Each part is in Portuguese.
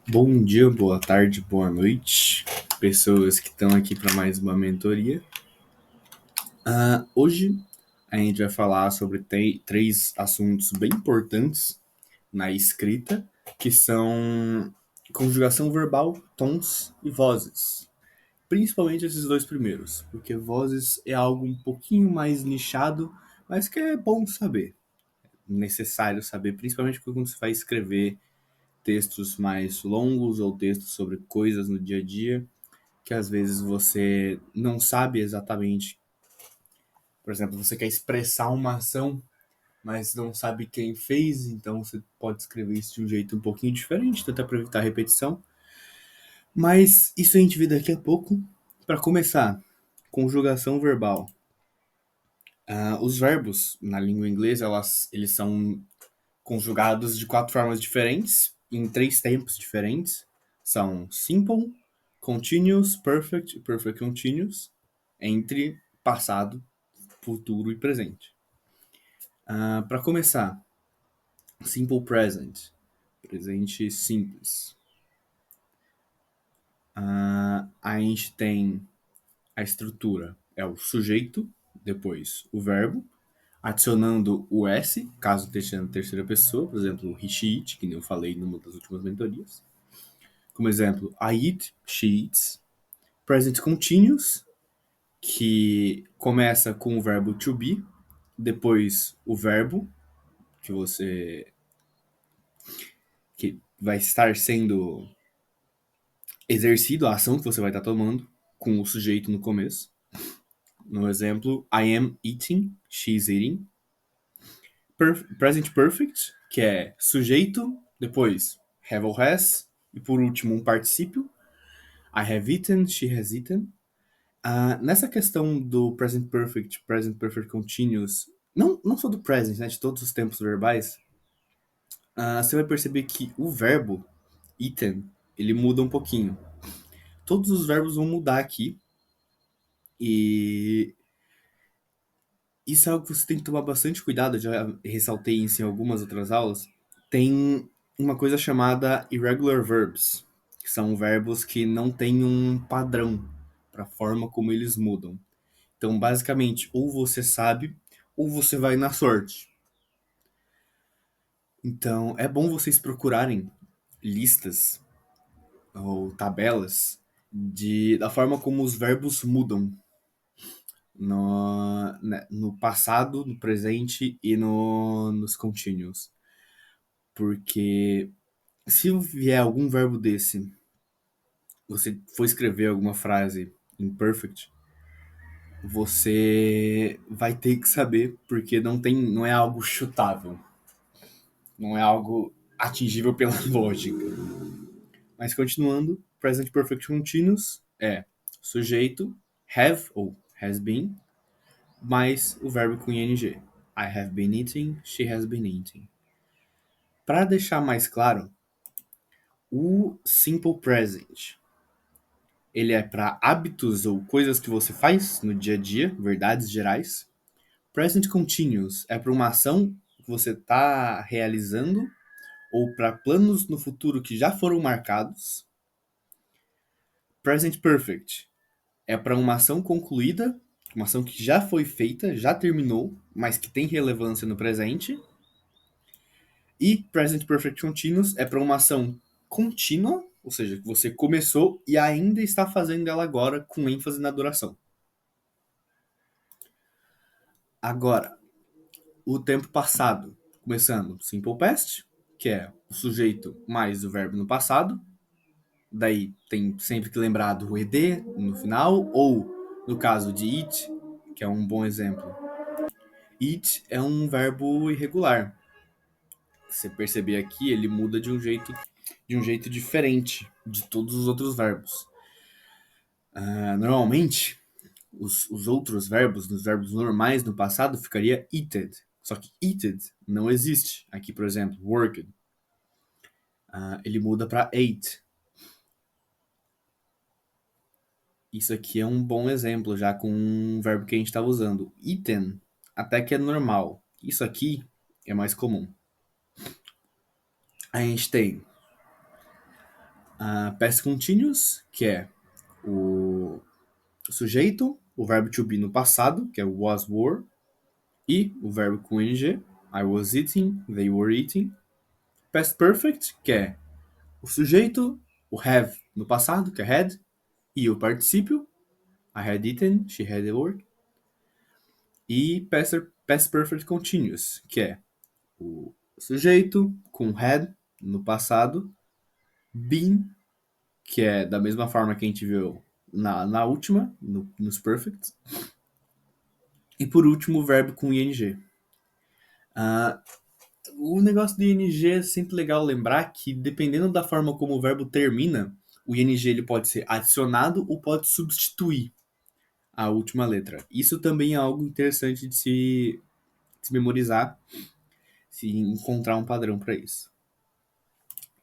Bom dia, boa tarde, boa noite, pessoas que estão aqui para mais uma mentoria. Hoje a gente vai falar sobre três assuntos bem importantes na escrita, que são conjugação verbal, tons e vozes. Principalmente esses dois primeiros, porque vozes é algo um pouquinho mais nichado, mas que é bom saber, necessário saber, principalmente quando você vai escrever textos mais longos ou textos sobre coisas no dia a dia que às vezes você não sabe exatamente. Por exemplo, você quer expressar uma ação, mas não sabe quem fez, então você pode escrever isso de um jeito um pouquinho diferente, tentar para evitar repetição. Mas isso a gente vê daqui a pouco. Para começar, conjugação verbal. Os verbos na língua inglesa eles são conjugados de quatro formas diferentes, em três tempos diferentes. São simple, continuous, perfect e perfect continuous, entre passado, futuro e presente. Para começar, simple present, presente simples. A gente tem a estrutura, é o sujeito, depois o verbo, adicionando o S, caso esteja na terceira pessoa, por exemplo, he, she, eat, que nem eu falei numa das últimas mentorias. Como exemplo, I eat, she eats. Present continuous, que começa com o verbo to be, depois o verbo que você que vai estar sendo exercido, a ação que você vai estar tomando, com o sujeito no começo. No exemplo, I am eating, she's eating. Present perfect, que é sujeito, depois have ou has, e por último um particípio. I have eaten, she has eaten. Nessa questão do present perfect continuous, não só do present, né, de todos os tempos verbais, você vai perceber que o verbo eaten, ele muda um pouquinho. Todos os verbos vão mudar aqui, e isso é algo que você tem que tomar bastante cuidado, já ressaltei isso em algumas outras aulas. Tem uma coisa chamada irregular verbs, que são verbos que não têm um padrão para a forma como eles mudam. Então, basicamente, ou você sabe, ou você vai na sorte. Então, é bom vocês procurarem listas ou tabelas da forma como os verbos mudam no passado, no presente e nos continuous. Porque se vier algum verbo desse, você for escrever alguma frase imperfect, você vai ter que saber, porque não é algo chutável. Não é algo atingível pela lógica. Mas continuando, present perfect continuous é sujeito, have ou has been, mais o verbo com ing. I have been eating, she has been eating. Para deixar mais claro, o simple present ele é para hábitos ou coisas que você faz no dia a dia, verdades gerais. Present continuous é para uma ação que você está realizando ou para planos no futuro que já foram marcados. Present perfect é para uma ação concluída, uma ação que já foi feita, já terminou, mas que tem relevância no presente. E present perfect continuous é para uma ação contínua, ou seja, que você começou e ainda está fazendo ela agora com ênfase na duração. Agora, o tempo passado, começando simple past, que é o sujeito mais o verbo no passado. Daí tem sempre que lembrar do ed no final, ou no caso de it, que é um bom exemplo. It é um verbo irregular. Você perceber aqui, ele muda de um jeito diferente de todos os outros verbos. Normalmente, os outros verbos, nos verbos normais no passado, ficaria eated. Só que eated não existe. Aqui, por exemplo, worked. Ele muda para ate. Isso aqui é um bom exemplo, já com um verbo que a gente estava usando. Eaten, até que é normal. Isso aqui é mais comum. A gente tem Past Continuous, que é o sujeito, o verbo to be no passado, que é o was, were, e o verbo com ing, I was eating, they were eating. Past Perfect, que é o sujeito, o have no passado, que é had, e o particípio, I had eaten, she had worked. E Past Perfect Continuous, que é o sujeito com had no passado, been, que é da mesma forma que a gente viu na última, nos perfects. E por último, o verbo com ing. Ah, o negócio do ing é sempre legal lembrar que, dependendo da forma como o verbo termina, o ing ele pode ser adicionado ou pode substituir a última letra. Isso também é algo interessante de se memorizar, se encontrar um padrão para isso.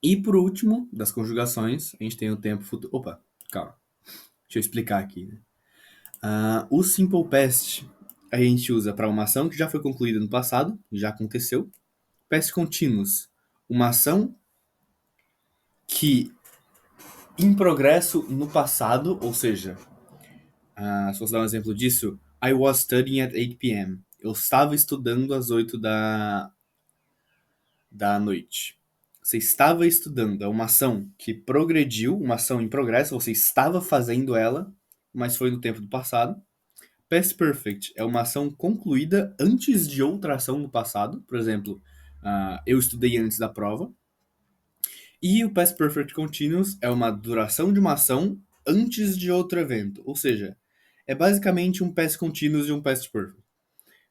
E por último, das conjugações, a gente tem o tempo futuro. Opa, calma. Deixa eu explicar aqui. O Simple Past a gente usa para uma ação que já foi concluída no passado, já aconteceu. Past Continuous, uma ação que em progresso no passado, ou seja, se fosse dar um exemplo disso, I was studying at 8 p.m. Eu estava estudando às 8 da noite. Você estava estudando, é uma ação que progrediu, uma ação em progresso, você estava fazendo ela, mas foi no tempo do passado. Past Perfect é uma ação concluída antes de outra ação no passado. Por exemplo, eu estudei antes da prova. E o Past Perfect Continuous é uma duração de uma ação antes de outro evento. Ou seja, é basicamente um Past Continuous e um Past Perfect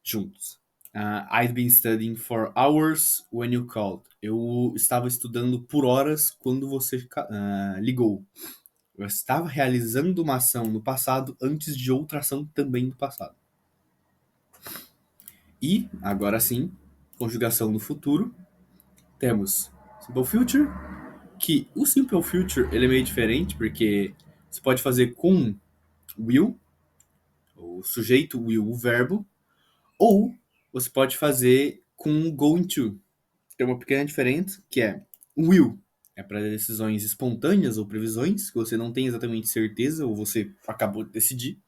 juntos. I've been studying for hours when you called. Eu estava estudando por horas quando você ligou. Eu estava realizando uma ação no passado antes de outra ação também do passado. E, agora sim, conjugação no futuro. Temos Simple Future, que o Simple Future ele é meio diferente, porque você pode fazer com will, o sujeito will, o verbo, ou você pode fazer com going to. Tem uma pequena diferença, que é will é para decisões espontâneas ou previsões, que você não tem exatamente certeza ou você acabou de decidir.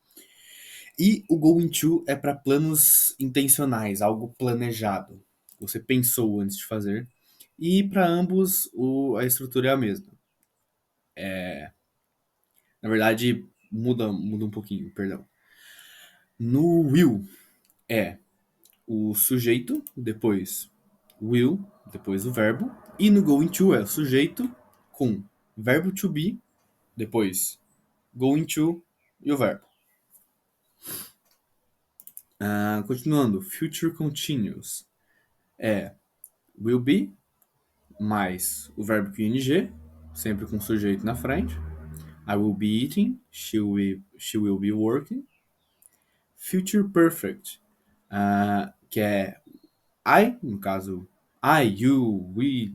E o going to é para planos intencionais, algo planejado. Você pensou antes de fazer. E para ambos a estrutura é a mesma. Na verdade, muda um pouquinho, perdão. No will é o sujeito, depois will, depois o verbo. E no going to é o sujeito com verbo to be, depois going to e o verbo. Continuando, future continuous é will be mais o verbo com ing, sempre com o sujeito na frente. I will be eating, she will be working. Future perfect, que é I, no caso, I, you, we,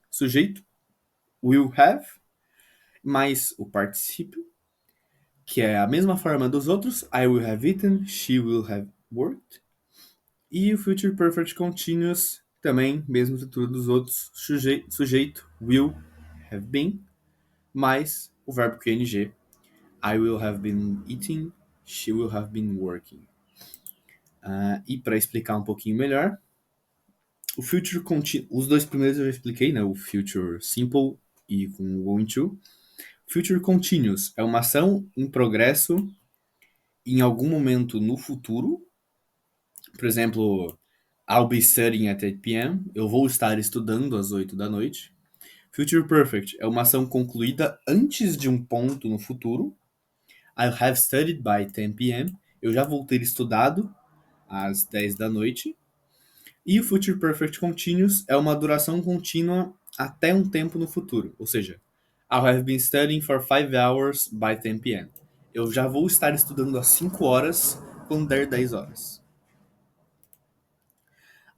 sujeito, will have, mais o particípio, que é a mesma forma dos outros, I will have eaten, she will have worked. E o Future Perfect Continuous, também, mesma estrutura dos outros, sujeito, will have been, mais o verbo QNG, I will have been eating, she will have been working. E para explicar um pouquinho melhor, o Future Continuous, os dois primeiros eu já expliquei, né? O Future Simple e com o Going to. Future Continuous é uma ação em progresso em algum momento no futuro. Por exemplo, I'll be studying at 8 p.m. Eu vou estar estudando às 8 da noite. Future Perfect é uma ação concluída antes de um ponto no futuro. I'll have studied by 10 p.m. Eu já vou ter estudado às 10 da noite. E o Future Perfect Continuous é uma duração contínua até um tempo no futuro. Ou seja, I'll have been studying for 5 hours by 10 p.m. Eu já vou estar estudando às 5 horas quando der 10 horas.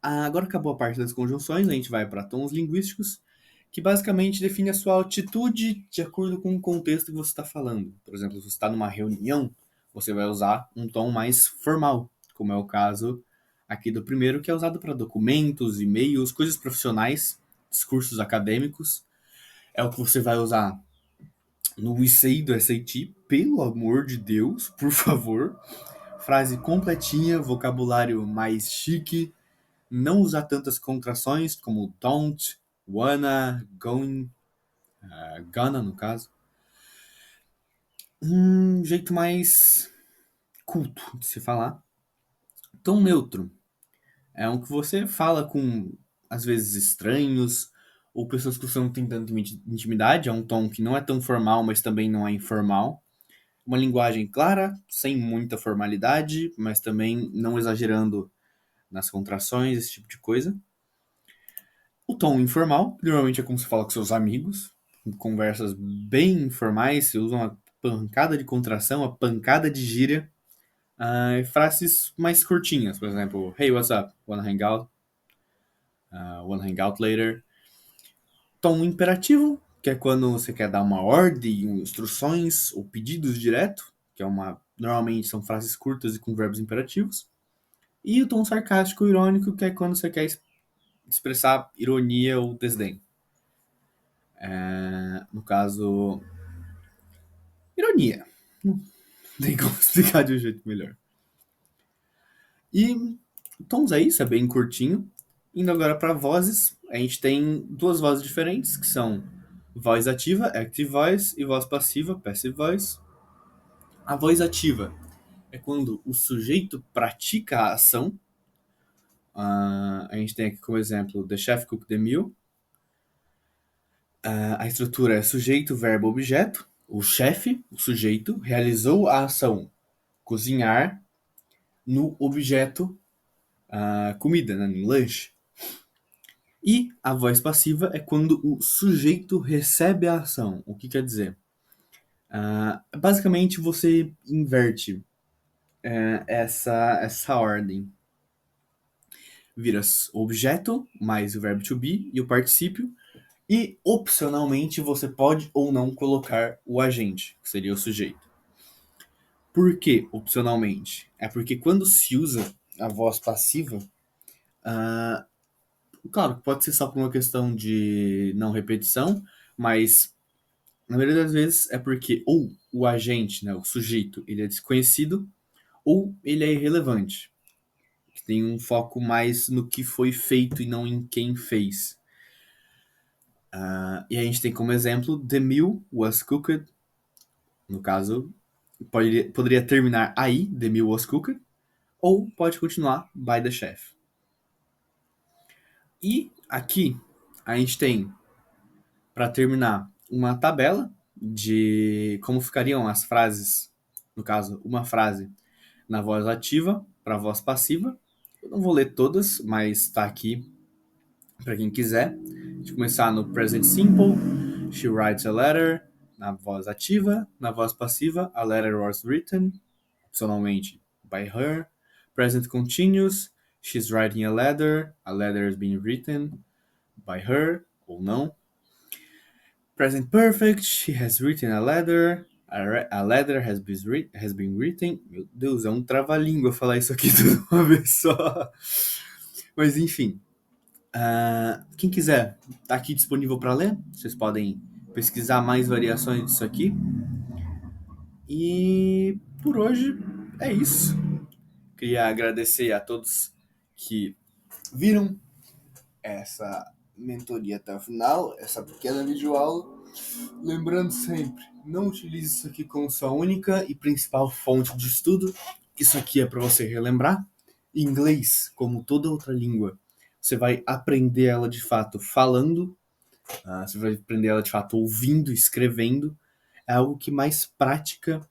Agora acabou a parte das conjunções, a gente vai para tons linguísticos, que basicamente define a sua atitude de acordo com o contexto que você está falando. Por exemplo, se você está numa reunião, você vai usar um tom mais formal, como é o caso aqui do primeiro, que é usado para documentos, e-mails, coisas profissionais, discursos acadêmicos. É o que você vai usar No Essay do SAT, pelo amor de Deus, por favor. Frase completinha, vocabulário mais chique, não usar tantas contrações como don't, wanna, going, gonna no caso. Um jeito mais culto de se falar. Tom neutro é um que você fala com, às vezes, estranhos ou pessoas que você não tem tanta intimidade. É um tom que não é tão formal, mas também não é informal. Uma linguagem clara, sem muita formalidade, mas também não exagerando nas contrações, esse tipo de coisa. O tom informal, normalmente é como se fala com seus amigos, conversas bem informais, você usa uma pancada de contração, uma pancada de gíria, e frases mais curtinhas, por exemplo, hey, what's up? Wanna hang out? Wanna hang out later? Tom imperativo, que é quando você quer dar uma ordem, instruções ou pedidos direto, que é normalmente são frases curtas e com verbos imperativos. E o tom sarcástico irônico, que é quando você quer expressar ironia ou desdém. No caso, ironia. Não tem como explicar de um jeito melhor. E tons é isso, é bem curtinho. Indo agora para vozes, a gente tem duas vozes diferentes, que são voz ativa, active voice, e voz passiva, passive voice. A voz ativa é quando o sujeito pratica a ação. A gente tem aqui como exemplo The chef cooked the meal. A estrutura é sujeito, verbo, objeto. O chefe, o sujeito, realizou a ação cozinhar no objeto comida, né, no lanche. E a voz passiva é quando o sujeito recebe a ação. O que quer dizer? Basicamente, você inverte essa ordem. Vira objeto mais o verbo to be e o particípio. E, opcionalmente, você pode ou não colocar o agente, que seria o sujeito. Por que opcionalmente? É porque quando se usa a voz passiva, claro, pode ser só por uma questão de não repetição, mas na maioria das vezes é porque ou o agente, né, o sujeito, ele é desconhecido ou ele é irrelevante, que tem um foco mais no que foi feito e não em quem fez. E a gente tem como exemplo The meal was cooked. No caso, poderia terminar aí, The meal was cooked, ou pode continuar by the chef. E aqui a gente tem, para terminar, uma tabela de como ficariam as frases, no caso, uma frase na voz ativa para a voz passiva. Eu não vou ler todas, mas está aqui para quem quiser. A gente começar no present simple, she writes a letter, na voz ativa. Na voz passiva, a letter was written, opcionalmente, by her. Present continuous, she's writing a letter is being written by her, ou não. Present perfect, she has written a letter, a letter has been written. Meu Deus, é um trava-língua falar isso aqui tudo uma vez só. Mas enfim, quem quiser, tá aqui disponível para ler. Vocês podem pesquisar mais variações disso aqui. E por hoje é isso. Queria agradecer a todos que viram essa mentoria até o final, essa pequena videoaula. Lembrando sempre, não utilize isso aqui como sua única e principal fonte de estudo. Isso aqui é para você relembrar. Inglês, como toda outra língua, você vai aprender ela de fato falando, você vai aprender ela de fato ouvindo, escrevendo. É algo que mais prática.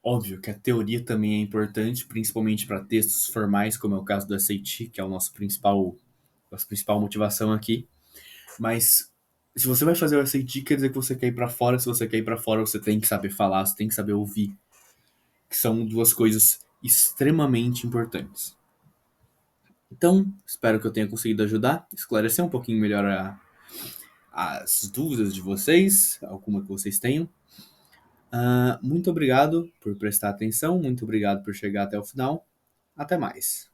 Óbvio que a teoria também é importante, principalmente para textos formais, como é o caso do SAT, que é o nossa principal motivação aqui. Mas se você vai fazer o SAT, quer dizer que você quer ir para fora. Se você quer ir para fora, você tem que saber falar, você tem que saber ouvir, que são duas coisas extremamente importantes. Então, espero que eu tenha conseguido ajudar, esclarecer um pouquinho melhor as dúvidas de vocês, alguma que vocês tenham. Muito obrigado por prestar atenção, muito obrigado por chegar até o final. Até mais.